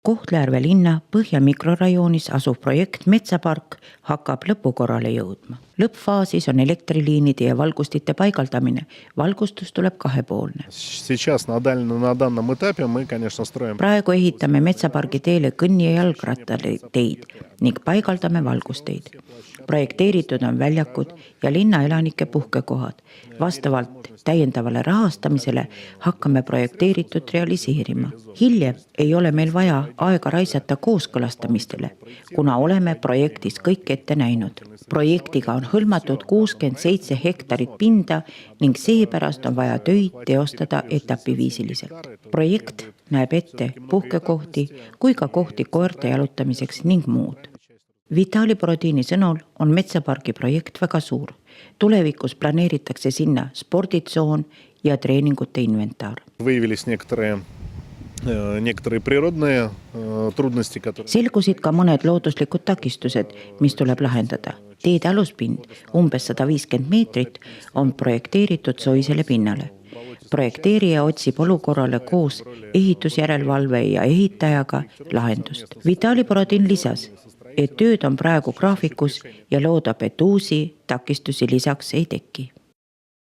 Kohtla-Järve linna Põhja mikrorajoonis asuv projekt Metsapark hakkab lõpukorrale jõudma. Lõppfaasis on elektriliinide ja valgustite paigaldamine. Valgustus tuleb kahepoolne. Praegu ehitame Metsapargi teele kõnni- ja jalgrattateid ning paigaldame valgusteid. Projekteeritud on väljakud ja linnaelanike puhkekohad. Vastavalt täiendavale rahastamisele hakkame projekteeritud realiseerima. Hiljem ei ole meil vaja aega raisata kooskõlastamistele, kuna oleme projektis kõik ette näinud. Projektiga on hõlmatud 67 hektarit pinda ning seepärast on vaja töid teostada etapiviisiliselt. Projekt näeb ette puhkekohti kui ka kohti koerte jalutamiseks ning muud. Vitali Borodini sõnul on Metsapargi projekt väga suur. Tulevikus planeeritakse sinna sporditsoon ja treeningute inventar. Selgusid ka mõned looduslikud takistused, mis tuleb lahendada. Teede aluspind, umbes 150 meetrit, on projekteeritud soisele pinnale. Projekteerija otsib olukorrale koos ehitusjärelevalve ja ehitajaga lahendust. Vitali Borodin lisas, et tööd on praegu graafikus ja loodab, et uusi takistusi lisaks ei teki.